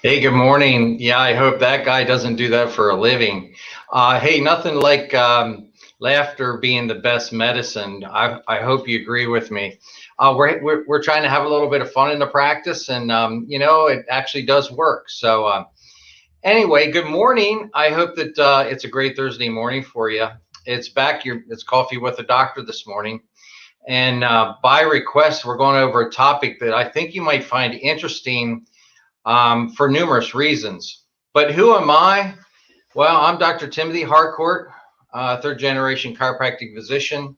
Hey, good morning. Yeah, I hope that guy doesn't do that for a living. Hey, nothing like laughter being the best medicine. I hope you agree with me. We're trying to have a little bit of fun in the practice, and it actually does work. So anyway, good morning. I hope that it's a great Thursday morning for you. It's coffee with the doctor this morning, and by request, we're going over a topic that I think you might find interesting for numerous reasons. But who am I? Well, I'm Dr. Timothy Harcourt, third generation chiropractic physician,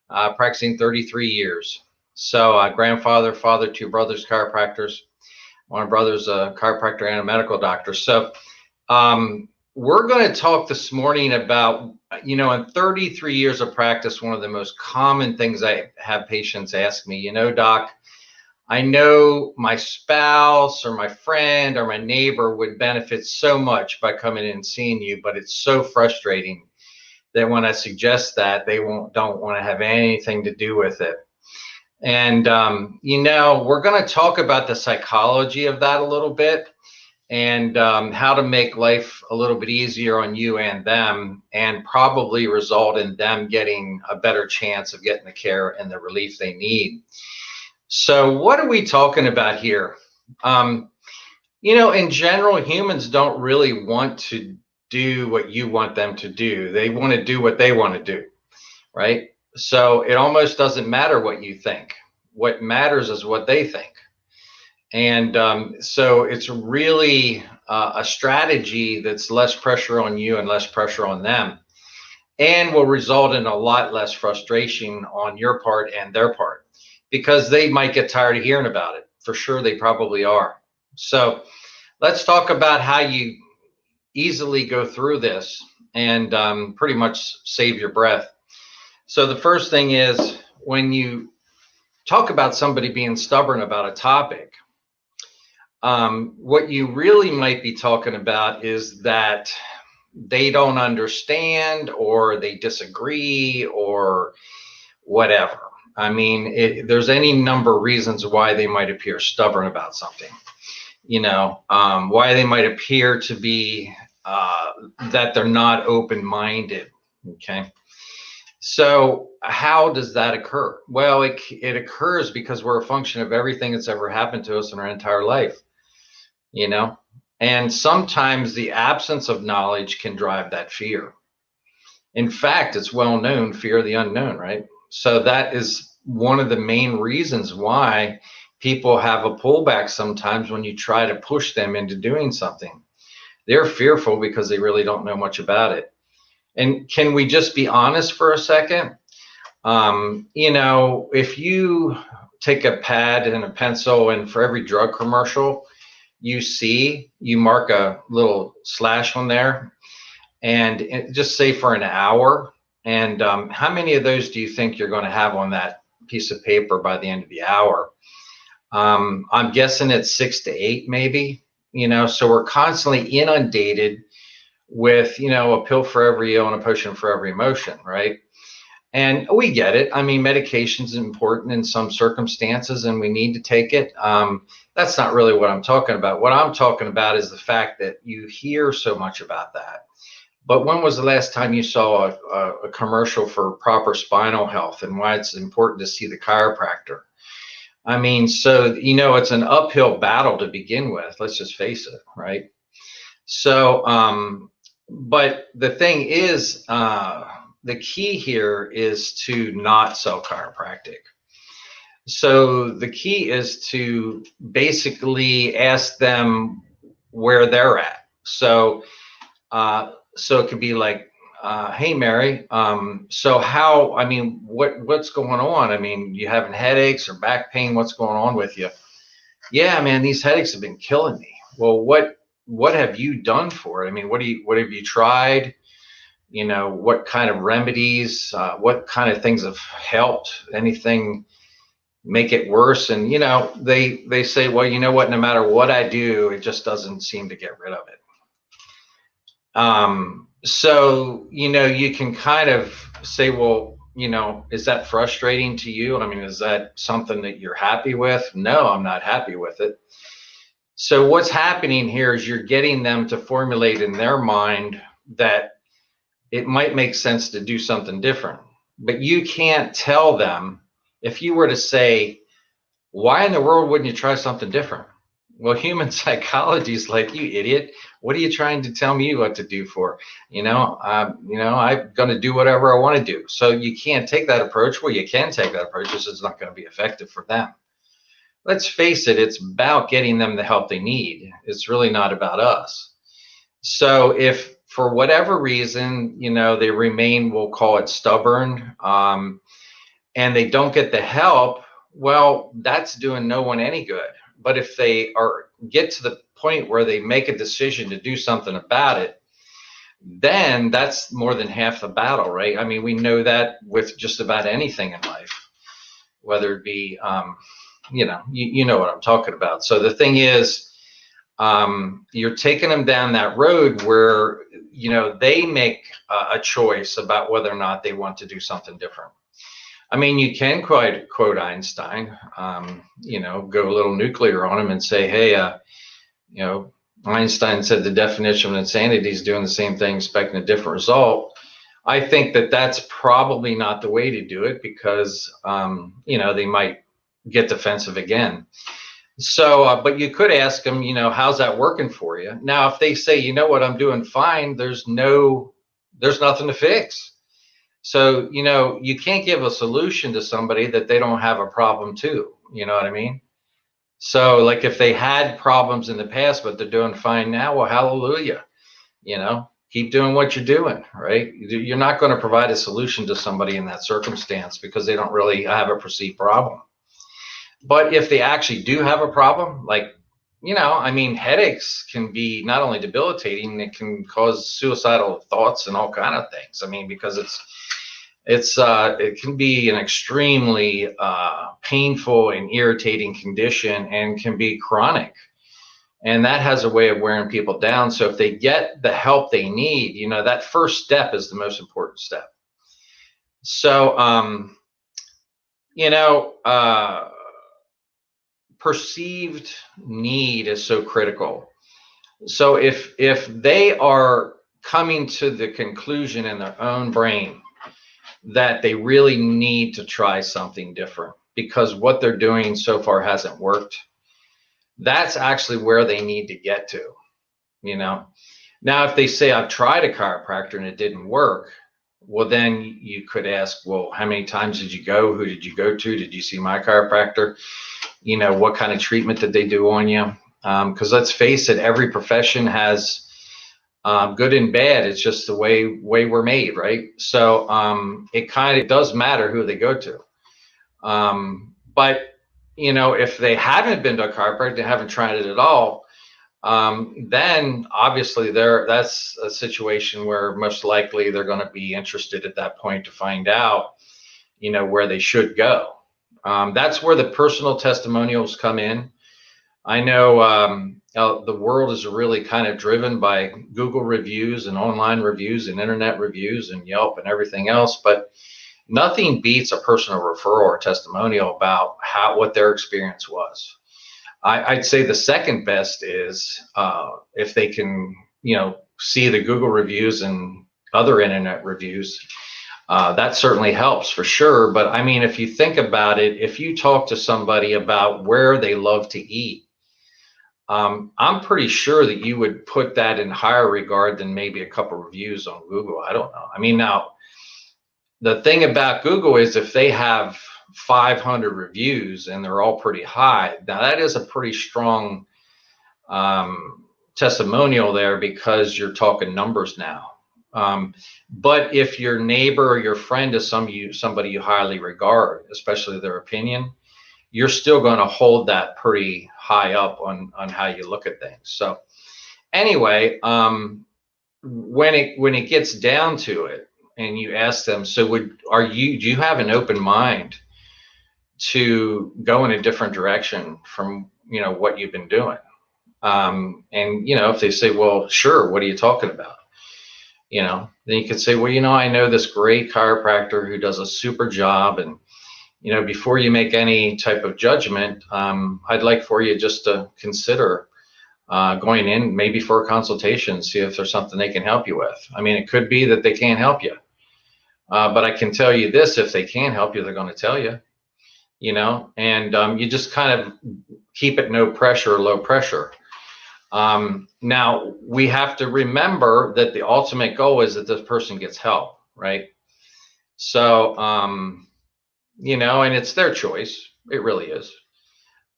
practicing 33 years. So, grandfather, father, two brothers, chiropractors. One brother's a chiropractor and a medical doctor. So, we're going to talk this morning about, in 33 years of practice, one of the most common things I have patients ask me, doc, I know my spouse or my friend or my neighbor would benefit so much by coming in and seeing you, but it's so frustrating that when I suggest that, they don't want to have anything to do with it. And we're going to talk about the psychology of that a little bit, and how to make life a little bit easier on you and them, and probably result in them getting a better chance of getting the care and the relief they need. So what are we talking about here? In general, humans don't really want to do what you want them to do. They want to do what they want to do, right? So it almost doesn't matter what you think. What matters is what they think. And so it's really a strategy that's less pressure on you and less pressure on them, and will result in a lot less frustration on your part and their part, because they might get tired of hearing about it. For sure, they probably are. So let's talk about how you easily go through this and pretty much save your breath. So the first thing is, when you talk about somebody being stubborn about a topic, what you really might be talking about is that they don't understand, or they disagree, or whatever. I mean, there's any number of reasons why they might appear stubborn about something. Why they might appear to be that they're not open-minded. Okay. So how does that occur? Well, it occurs because we're a function of everything that's ever happened to us in our entire life. And sometimes the absence of knowledge can drive that fear. In fact, it's well known, fear of the unknown, right? So that is one of the main reasons why people have a pullback sometimes when you try to push them into doing something. They're fearful because they really don't know much about it. And can we just be honest for a second? If you take a pad and a pencil, and for every drug commercial you see, you mark a little slash on there, and just say for an hour. And how many of those do you think you're going to have on that piece of paper by the end of the hour? I'm guessing it's 6 to 8, maybe. So we're constantly inundated with, a pill for every ill and a potion for every emotion, right? And we get it. I mean, medication is important in some circumstances, and we need to take it. That's not really what I'm talking about. What I'm talking about is the fact that you hear so much about that. But when was the last time you saw a commercial for proper spinal health, and why it's important to see the chiropractor? I mean, so, it's an uphill battle to begin with. Let's just face it, right? So, but the thing is, the key here is to not sell chiropractic. So the key is to basically ask them where they're at. So it could be like, hey, Mary, so what's going on? I mean, you having headaches or back pain? What's going on with you? Yeah, man, these headaches have been killing me. Well, what have you done for it? I mean, what have you tried? What kind of remedies, what kind of things have helped? Anything make it worse? And, they say, well, you know what, no matter what I do, it just doesn't seem to get rid of it. So, you can kind of say, well, is that frustrating to you? I mean, is that something that you're happy with? No, I'm not happy with it. So what's happening here is you're getting them to formulate in their mind that it might make sense to do something different. But you can't tell them. If you were to say, why in the world wouldn't you try something different? Well, human psychology is like, you idiot. What are you trying to tell me what to do for? I'm going to do whatever I want to do. So you can't take that approach. Well, you can take that approach. It's just not going to be effective for them. Let's face it, it's about getting them the help they need. It's really not about us. So if for whatever reason, they remain, we'll call it stubborn, and they don't get the help, well, that's doing no one any good. But if they get to the point where they make a decision to do something about it, then that's more than half the battle, right? I mean, we know that with just about anything in life, whether it be, you know what I'm talking about. So the thing is, you're taking them down that road where, they make a choice about whether or not they want to do something different. I mean, you can quote Einstein, go a little nuclear on him and say, hey, Einstein said the definition of insanity is doing the same thing, expecting a different result. I think that that's probably not the way to do it because, they might get defensive again. So, but you could ask them, how's that working for you? Now, if they say, you know what, I'm doing fine, there's nothing to fix. So, you can't give a solution to somebody that they don't have a problem too. You know what I mean? So like if they had problems in the past, but they're doing fine now, well, hallelujah, keep doing what you're doing, right? You're not going to provide a solution to somebody in that circumstance because they don't really have a perceived problem. But if they actually do have a problem, like, headaches can be not only debilitating, it can cause suicidal thoughts and all kind of things. I mean, because it can be an extremely painful and irritating condition and can be chronic. And that has a way of wearing people down. So if they get the help they need, that first step is the most important step. So, perceived need is so critical. So if they are coming to the conclusion in their own brain that they really need to try something different because what they're doing so far hasn't worked, that's actually where they need to get to. Now if they say, I've tried a chiropractor and it didn't work, well, then you could ask, well, how many times did you go? Who did you go to? Did you see my chiropractor? What kind of treatment did they do on you? Because let's face it, every profession has good and bad. It's just the way we're made, right? So it kind of does matter who they go to. But if they haven't been to a chiropractor, they haven't tried it at all, then obviously that's a situation where most likely they're going to be interested at that point to find out, where they should go. That's where the personal testimonials come in. I know the world is really kind of driven by Google reviews and online reviews and internet reviews and Yelp and everything else, but nothing beats a personal referral or testimonial about what their experience was. I'd say the second best is if they can, see the Google reviews and other internet reviews. That certainly helps for sure. But I mean, if you think about it, if you talk to somebody about where they love to eat, I'm pretty sure that you would put that in higher regard than maybe a couple reviews on Google. I don't know. I mean, now the thing about Google is if they have 500 reviews and they're all pretty high, now that is a pretty strong testimonial there because you're talking numbers now. But if your neighbor or your friend is somebody you highly regard, especially their opinion, you're still going to hold that pretty high up on how you look at things. So anyway, when it gets down to it and you ask them, so do you have an open mind to go in a different direction from, what you've been doing? And, if they say, well, sure, what are you talking about? Then you could say, well, I know this great chiropractor who does a super job. And, before you make any type of judgment, I'd like for you just to consider, going in maybe for a consultation, see if there's something they can help you with. I mean, it could be that they can't help you, but I can tell you this: if they can help you, they're going to tell you. And you just kind of keep it no pressure, low pressure. Now we have to remember that the ultimate goal is that this person gets help, right? So, and it's their choice. It really is.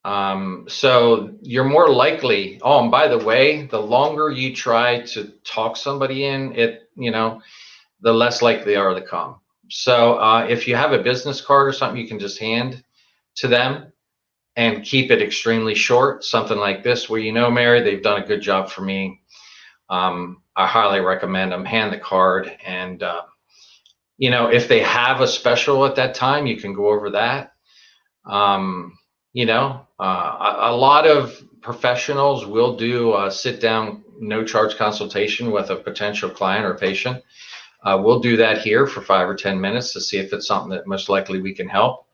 So you're more likely, oh, and by the way, the longer you try to talk somebody in, the less likely they are to come. So if you have a business card or something, you can just hand to them and keep it extremely short. Something like this, where, Mary, they've done a good job for me. I highly recommend them. Hand the card, and if they have a special at that time, you can go over that. A lot of professionals will do a sit down, no charge consultation with a potential client or patient. We'll do that here for 5 or 10 minutes to see if it's something that most likely we can help.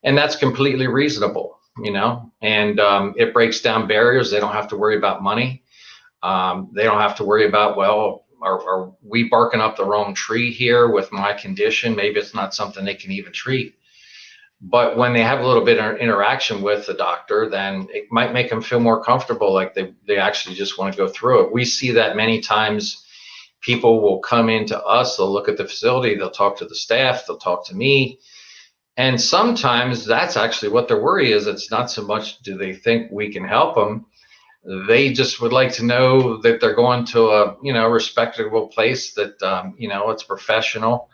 And that's completely reasonable, and it breaks down barriers. They don't have to worry about money. They don't have to worry about, well, are we barking up the wrong tree here with my condition? Maybe it's not something they can even treat. But when they have a little bit of interaction with the doctor, then it might make them feel more comfortable, like they actually just want to go through it. We see that many times. People will come into us, they'll look at the facility, they'll talk to the staff, they'll talk to me. And sometimes that's actually what their worry is. It's not so much do they think we can help them. They just would like to know that they're going to a respectable place, that it's professional.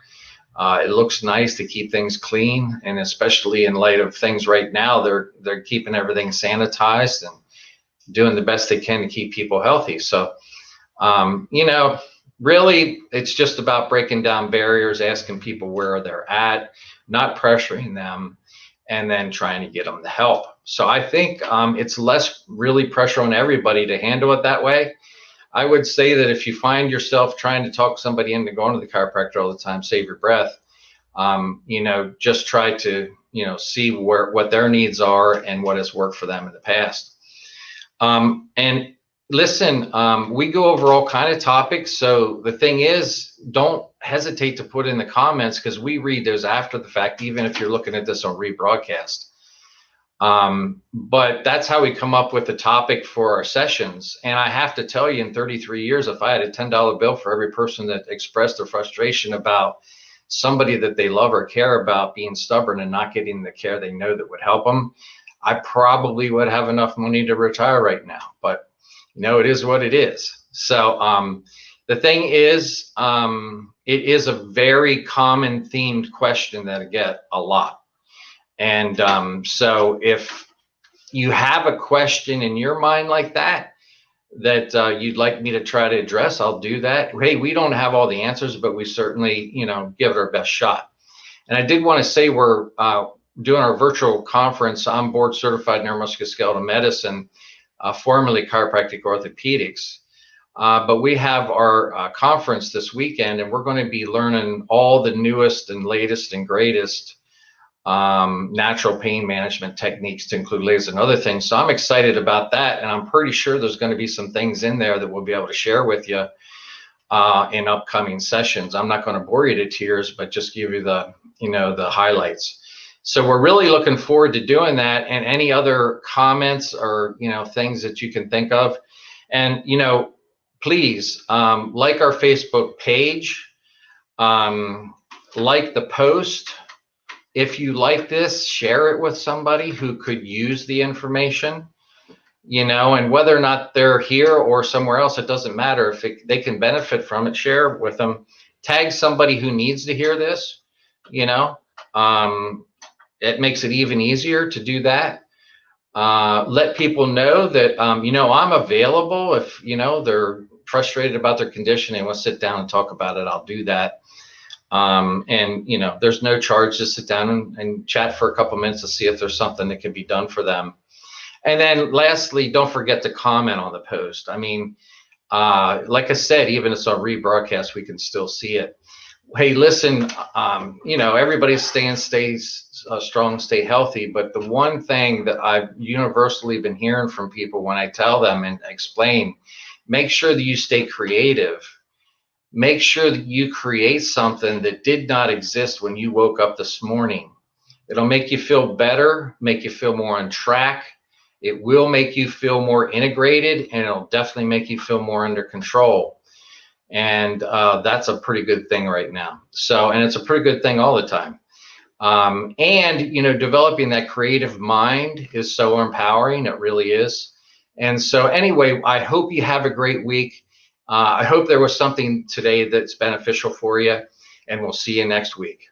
It looks nice to keep things clean, and especially in light of things right now, they're keeping everything sanitized and doing the best they can to keep people healthy. So, really, it's just about breaking down barriers, asking people where they're at, not pressuring them, and then trying to get them the help. So I think it's less really pressure on everybody to handle it that way. I would say that if you find yourself trying to talk somebody into going to the chiropractor all the time, save your breath. Just try to, see what their needs are and what has worked for them in the past. And listen, we go over all kind of topics. So the thing is, don't hesitate to put in the comments, because we read those after the fact, even if you're looking at this on rebroadcast. But that's how we come up with the topic for our sessions. And I have to tell you, in 33 years, if I had a $10 bill for every person that expressed their frustration about somebody that they love or care about being stubborn and not getting the care they know that would help them, I probably would have enough money to retire right now. But it is what it is. So the thing is, it is a very common themed question that I get a lot. And so if you have a question in your mind like that you'd like me to try to address, I'll do that. Hey, we don't have all the answers, but we certainly, give it our best shot. And I did want to say we're doing our virtual conference. I'm board certified neuromusculoskeletal medicine, formerly chiropractic orthopedics. But we have our conference this weekend, and we're going to be learning all the newest and latest and greatest natural pain management techniques, to include lasers and other things. So I'm excited about that, and I'm pretty sure there's going to be some things in there that we'll be able to share with you in upcoming sessions. I'm not going to bore you to tears, but just give you the highlights. So we're really looking forward to doing that. And any other comments or things that you can think of, and please like our Facebook page, like the post. If you like this, share it with somebody who could use the information, and whether or not they're here or somewhere else, it doesn't matter. If they can benefit from it, share it with them. Tag somebody who needs to hear this, it makes it even easier to do that. Let people know that, I'm available. If, they're frustrated about their condition and want to sit down and talk about it, I'll do that. And there's no charge to sit down and chat for a couple minutes to see if there's something that can be done for them. And then lastly, don't forget to comment on the post. I mean, like I said, even if it's on rebroadcast, we can still see it. hey, listen, everybody stays strong, stay healthy. But the one thing that I've universally been hearing from people when I tell them and explain, make sure that you stay creative. Make sure that you create something that did not exist when you woke up this morning. It'll make you feel better, make you feel more on track. It will make you feel more integrated, and it'll definitely make you feel more under control. And that's a pretty good thing right now. So, and it's a pretty good thing all the time. And developing that creative mind is so empowering. It really is. And so, anyway, I hope you have a great week. I hope there was something today that's beneficial for you, and we'll see you next week.